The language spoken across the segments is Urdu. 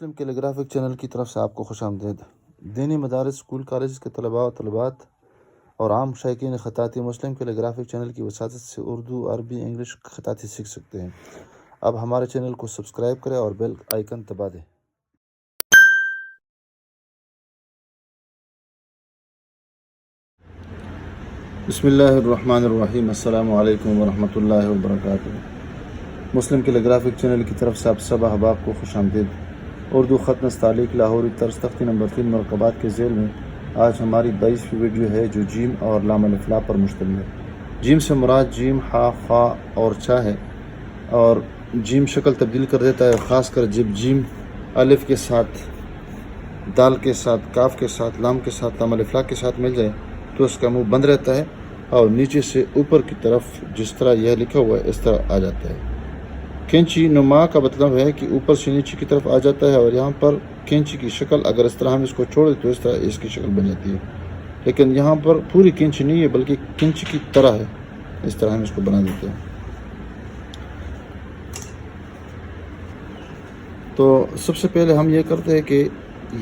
مسلم کیلیگرافک چینل کی طرف سے آپ کو خوش آمدید۔ دینی مدارس، اسکول کالجز کے طلباء و طالبات اور عام شائقین خطاطی مسلم کیلیگرافک چینل کی وساطت سے اردو، عربی، انگلش خطاطی سیکھ سکتے ہیں۔ اب ہمارے چینل کو سبسکرائب کریں اور بیل آئیکن دبا دیں۔ بسم اللہ الرحمن الرحیم۔ السلام علیکم ورحمۃ اللہ وبرکاتہ۔ مسلم کیلیگرافک چینل کی طرف سے آپ سب احباب کو خوش آمدید۔ اردو خط نستعلیق لاہوری طرز تختی نمبر 3 مرکبات کے ذیل میں آج ہماری 22ویں ویڈیو ہے جو جیم اور لام الف لا پر مشتمل ہے۔ جیم سے مراد جیم، ہا، خا اور چا ہے، اور جیم شکل تبدیل کر دیتا ہے، خاص کر جب جیم الف کے ساتھ، دال کے ساتھ، کاف کے ساتھ، لام کے ساتھ، لام الف لا کے ساتھ مل جائے تو اس کا منہ بند رہتا ہے اور نیچے سے اوپر کی طرف جس طرح یہ لکھا ہوا ہے اس طرح آ جاتا ہے۔ کینچی نما کا مطلب ہے کہ اوپر سے نیچے کی طرف آ جاتا ہے، اور یہاں پر کینچی کی شکل اگر اس طرح ہم اس کو چھوڑ دیں تو اس طرح اس کی شکل بن جاتی ہے، لیکن یہاں پر پوری کینچی نہیں ہے بلکہ کینچی کی طرح ہے، اس طرح ہم اس کو بنا دیتے ہیں۔ تو سب سے پہلے ہم یہ کرتے ہیں کہ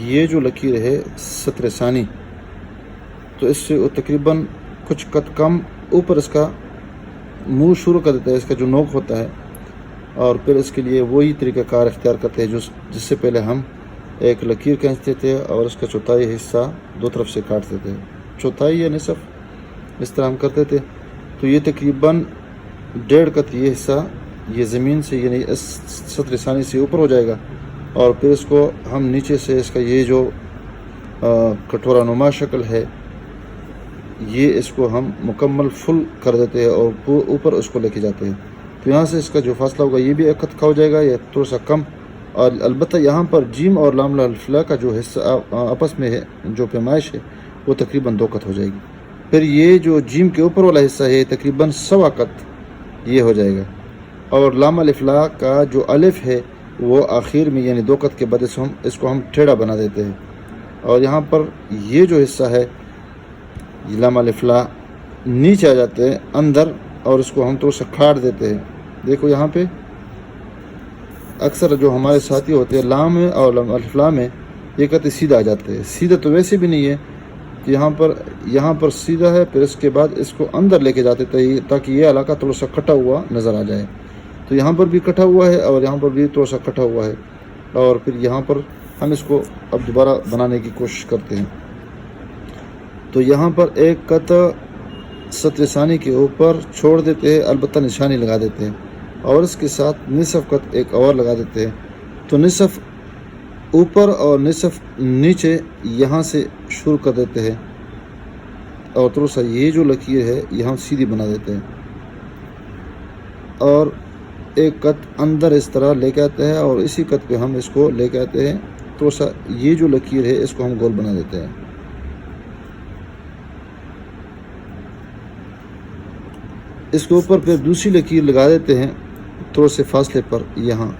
یہ جو لکیر ہے سطر ثانی، تو اس سے تقریباً کچھ قد کم اوپر اس کا منہ شروع کر دیتا ہے، اس کا جو نوک ہوتا ہے، اور پھر اس کے لیے وہی طریقہ کار اختیار کرتے ہیں جس سے پہلے ہم ایک لکیر کھینچتے تھے اور اس کا چوتھائی حصہ دو طرف سے کاٹتے تھے، چوتھائی یا نصف اس طرح ہم کرتے تھے۔ تو یہ تقریباً 1.5 قط یہ حصہ یہ زمین سے یعنی اس سطر ثانی سے اوپر ہو جائے گا، اور پھر اس کو ہم نیچے سے اس کا یہ جو کٹورا نما شکل ہے یہ اس کو ہم مکمل فل کر دیتے ہیں اور اوپر اس کو لے کے جاتے ہیں۔ تو یہاں سے اس کا جو فاصلہ ہوگا یہ بھی 1 قط کا ہو جائے گا یا تھوڑا سا کم، اور البتہ یہاں پر جیم اور لام الف لا کا جو حصہ آپس میں ہے جو پیمائش ہے وہ تقریباً 2 قط ہو جائے گی۔ پھر یہ جو جیم کے اوپر والا حصہ ہے تقریباً 1.25 قط یہ ہو جائے گا، اور لام الف لا کا جو الف ہے وہ آخر میں یعنی 2 قط کے بعد اس کو ہم ٹیڑھا بنا دیتے ہیں، اور یہاں پر یہ جو حصہ ہے لام الف لا نیچے آ جاتے ہیں اندر، اور اس کو ہم تھوڑا سا کھاڑ دیتے ہیں۔ دیکھو یہاں پہ اکثر جو ہمارے ساتھی ہوتے ہیں لام اور لام الف لا میں یہ کہتے سیدھا آ جاتے ہیں، سیدھا تو ویسے بھی نہیں ہے کہ یہاں پر سیدھا ہے، پھر اس کے بعد اس کو اندر لے کے جاتے تھے تاکہ یہ علاقہ تھوڑا سا کٹا ہوا نظر آ جائے۔ تو یہاں پر بھی کٹا ہوا ہے اور یہاں پر بھی تھوڑا سا کٹا ہوا ہے، اور پھر یہاں پر ہم اس کو اب دوبارہ بنانے کی کوشش کرتے ہیں۔ تو یہاں پر 1 قط سطر ثانی کے اوپر چھوڑ دیتے ہیں، البتہ نشانی لگا دیتے ہیں، اور اس کے ساتھ نصف قط ایک اور لگا دیتے ہیں۔ تو نصف اوپر اور نصف نیچے یہاں سے شروع کر دیتے ہیں، اور تھوڑا سا یہ جو لکیر ہے یہاں سیدھی بنا دیتے ہیں، اور 1 قط اندر اس طرح لے کے آتے ہیں، اور اسی قط پہ ہم اس کو لے کے آتے ہیں، تھوڑا سا یہ جو لکیر ہے اس کو ہم گول بنا دیتے ہیں۔ اس کے اوپر پھر دوسری لکیر لگا دیتے ہیں تھوڑے سے فاصلے پر یہاں،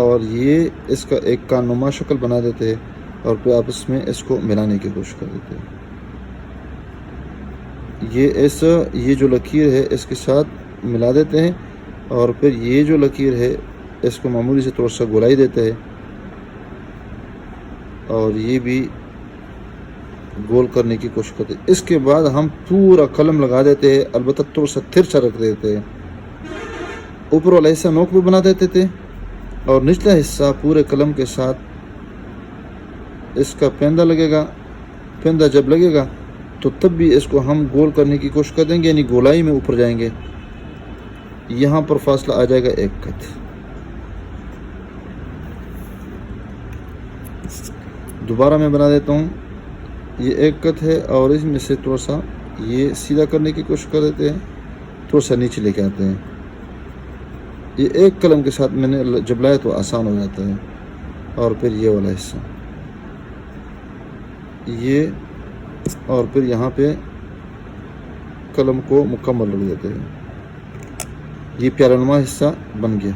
اور یہ اس کا ایک کان نما شکل بنا دیتے ہیں، اور پھر آپس میں اس کو ملانے کی کوشش کر دیتے ہیں۔ یہ جو لکیر ہے اس کے ساتھ ملا دیتے ہیں، اور پھر یہ جو لکیر ہے اس کو معمولی سے تھوڑا سا گولائی دیتے ہیں، اور یہ بھی گول کرنے کی کوشش کرتے ہیں۔ اس کے بعد ہم پورا قلم لگا دیتے ہیں، البتہ تھوڑا سا ترچھا رکھ دیتے ہیں، اوپر والا حصہ نوک پہ بنا دیتے تھے، اور نچلا حصہ پورے قلم کے ساتھ اس کا پیندا لگے گا، پیندا جب لگے گا تو تب بھی اس کو ہم گول کرنے کی کوشش کر دیں گے، یعنی گولائی میں اوپر جائیں گے۔ یہاں پر فاصلہ آ جائے گا 1 قط۔ دوبارہ میں بنا دیتا ہوں، یہ 1 قط ہے، اور اس میں سے تھوڑا سا یہ سیدھا کرنے کی کوشش کر دیتے ہیں، تھوڑا سا نیچے لے کے آتے ہیں۔ یہ ایک قلم کے ساتھ میں نے جب لایا تو آسان ہو جاتا ہے، اور پھر یہ والا حصہ یہ، اور پھر یہاں پہ قلم کو مکمل رکھ دیتے ہیں۔ یہ پیارا نما حصہ بن گیا۔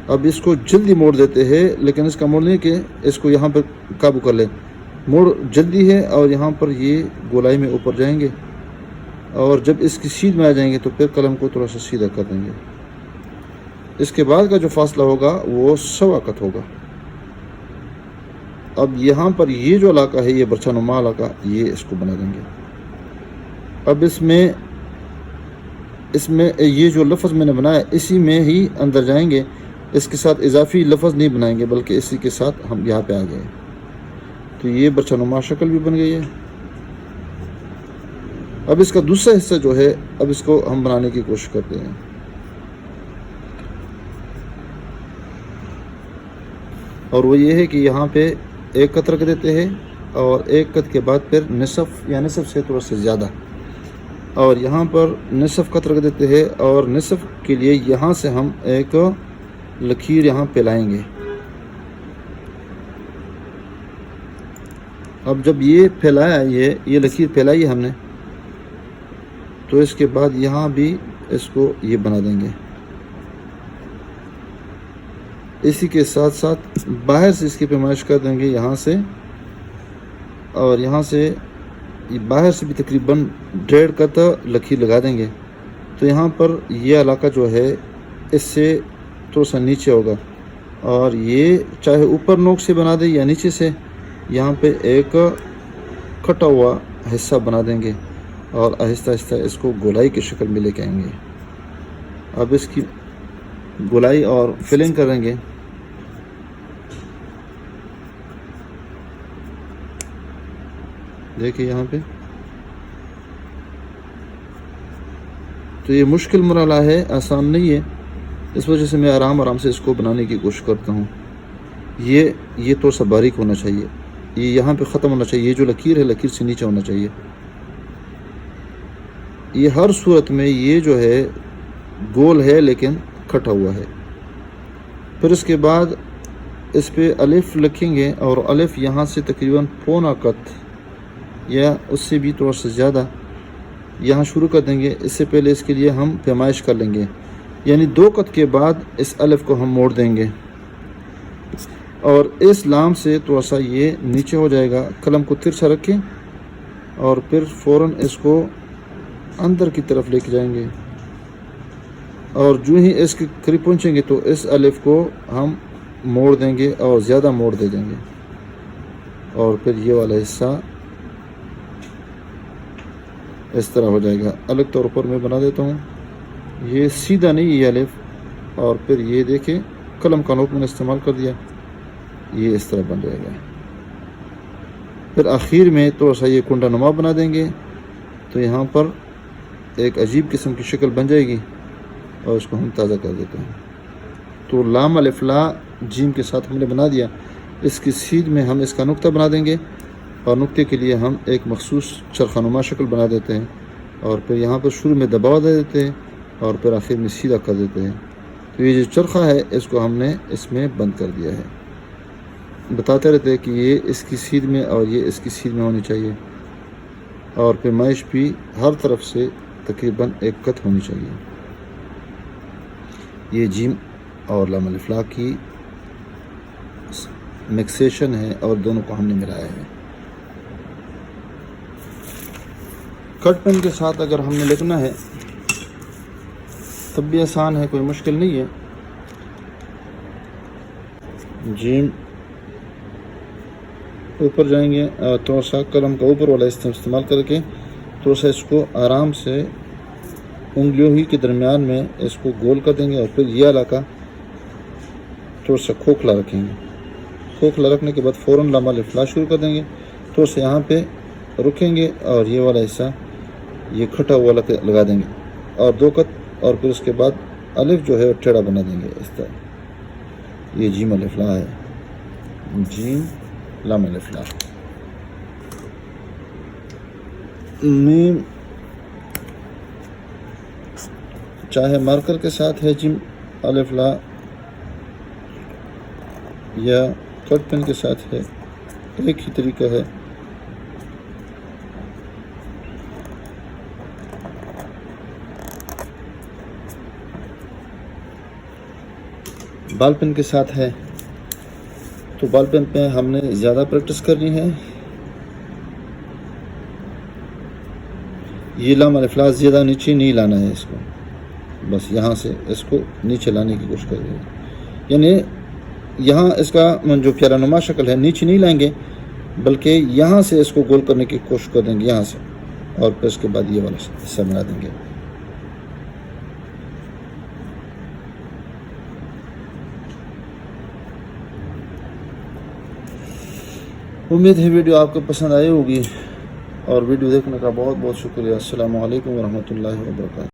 اب اس کو جلدی موڑ دیتے ہیں، لیکن اس کا موڑنے کے اس کو یہاں پہ قابو کر لیں، موڑ جلدی ہے، اور یہاں پر یہ گولائی میں اوپر جائیں گے، اور جب اس کی سیدھ میں آ جائیں گے تو پھر قلم کو تھوڑا سا سیدھا کر دیں گے۔ اس کے بعد کا جو فاصلہ ہوگا وہ 1.25 قط ہوگا۔ اب یہاں پر یہ جو علاقہ ہے، یہ برچہ نما علاقہ، یہ اس کو بنا دیں گے۔ اب اس میں یہ جو لفظ میں نے بنایا اسی میں ہی اندر جائیں گے، اس کے ساتھ اضافی لفظ نہیں بنائیں گے، بلکہ اسی کے ساتھ ہم یہاں پہ آ گئے۔ تو یہ برچہ نما شکل بھی بن گئی ہے۔ اب اس کا دوسرا حصہ جو ہے، اب اس کو ہم بنانے کی کوشش کرتے ہیں۔ اور وہ یہ ہے کہ یہاں پہ 1 قط رکھ دیتے ہیں، اور 1 قط کے بعد پھر نصف یا نصف سے تھوڑا سے زیادہ، اور یہاں پر نصف قط رکھ دیتے ہیں، اور نصف کے لیے یہاں سے ہم ایک لکیر یہاں پہ لائیں گے۔ اب جب یہ پھیلایا، یہ لکیر پھیلائی ہم نے، تو اس کے بعد یہاں بھی اس کو یہ بنا دیں گے۔ اسی کے ساتھ ساتھ باہر سے اس کی پیمائش کر دیں گے یہاں سے، اور یہاں سے باہر سے بھی تقریباً 1.5 قط لکیر لگا دیں گے۔ تو یہاں پر یہ علاقہ جو ہے اس سے تھوڑا سا نیچے ہوگا، اور یہ چاہے اوپر نوک سے بنا دیں یا نیچے سے، یہاں پہ ایک کٹا ہوا حصہ بنا دیں گے، اور آہستہ آہستہ اس کو گولائی کی شکل میں لے کے آئیں گے۔ اب اس کی گولائی اور فلنگ کریں گے۔ دیکھیں یہاں پہ، تو یہ مشکل مرحلہ ہے، آسان نہیں ہے، اس وجہ سے میں آرام سے اس کو بنانے کی کوشش کرتا ہوں۔ یہ تھوڑا سا باریک ہونا چاہیے، یہ یہاں پہ ختم ہونا چاہیے، یہ جو لکیر ہے لکیر سے نیچے ہونا چاہیے۔ یہ ہر صورت میں یہ جو ہے گول ہے لیکن کھٹا ہوا ہے۔ پھر اس کے بعد اس پہ الف لکھیں گے، اور الف یہاں سے تقریباً 1.25 قط یا اس سے بھی تھوڑا سا زیادہ یہاں شروع کر دیں گے۔ اس سے پہلے اس کے لیے ہم پیمائش کر لیں گے، یعنی 2 قط کے بعد اس الف کو ہم موڑ دیں گے، اور اس لام سے تھوڑا سا یہ نیچے ہو جائے گا۔ قلم کو ترچھا رکھیں، اور پھر فوراً اس کو اندر کی طرف لے کے جائیں گے، اور جو ہی اس کے قریب پہنچیں گے تو اس الف کو ہم موڑ دیں گے اور زیادہ موڑ دے دیں گے، اور پھر یہ والا حصہ اس طرح ہو جائے گا۔ الگ طور پر میں بنا دیتا ہوں، یہ سیدھا نہیں یہ الف، اور پھر یہ دیکھیں قلم کا نوک میں نے استعمال کر دیا، یہ اس طرح بن جائے گا۔ پھر آخر میں تھوڑا سا یہ کنڈا نما بنا دیں گے، تو یہاں پر ایک عجیب قسم کی شکل بن جائے گی، اور اس کو ہم تازہ کر دیتے ہیں۔ تو لام الف لا جیم کے ساتھ ہم نے بنا دیا۔ اس کی سیدھ میں ہم اس کا نقطہ بنا دیں گے، اور نقطے کے لیے ہم ایک مخصوص چرخہ نما شکل بنا دیتے ہیں، اور پھر یہاں پر شروع میں دباؤ دے دیتے ہیں، اور پھر آخر میں سیدھا کر دیتے ہیں۔ تو یہ جو چرخہ ہے اس کو ہم نے اس میں بند کر دیا ہے۔ بتاتے رہتے ہیں کہ یہ اس کی سیدھ میں اور یہ اس کی سیدھ میں ہونی چاہیے، اور پیمائش بھی ہر طرف سے تقریباً 1 قط ہونی چاہیے۔ یہ جیم اور لام الف لا کی مکسیشن ہے، اور دونوں کو ہم نے ملایا ہے۔ کٹ پین کے ساتھ اگر ہم نے لکھنا ہے تب بھی آسان ہے، کوئی مشکل نہیں ہے۔ جیم اوپر جائیں گے، اور تھوڑا سا قلم کا اوپر والا استعمال کر کے تھوڑا سا اس کو آرام سے انگلیوں ہی کے درمیان میں اس کو گول کر دیں گے، اور پھر یہ علاقہ تھوڑا سا کھوکھلا رکھیں گے۔ کھوکھلا رکھنے کے بعد فوراً لام الف لا شروع کر دیں گے، تھوڑا سا یہاں پہ رکیں گے، اور یہ والا حصہ یہ کھٹا ہوا لگا دیں گے، اور 2 قط، اور پھر اس کے بعد الف جو ہے وہ ٹیڑھا بنا دیں گے اس طرح۔ یہ جیم الف لا ہے، جیم لام الف لا۔ میم چاہے مارکر کے ساتھ ہے جیم الف لا، یا کٹ پین کے ساتھ ہے، ایک ہی طریقہ ہے۔ بال پین کے ساتھ ہے تو بال پین پہ ہم نے زیادہ پریکٹس کرنی ہے۔ یہ لام الف لا زیادہ نیچے نہیں لانا ہے اس کو، بس یہاں سے اس کو نیچے لانے کی کوشش کریں گے، یعنی یہاں اس کا جو پیارا نما شکل ہے نیچے نہیں لائیں گے، بلکہ یہاں سے اس کو گول کرنے کی کوشش کر دیں گے یہاں سے، اور پھر اس کے بعد یہ والا حصہ بنا دیں گے۔ امید ہے ویڈیو آپ کو پسند آئی ہوگی، اور ویڈیو دیکھنے کا بہت بہت شکریہ۔ السلام علیکم ورحمۃ اللہ وبرکاتہ۔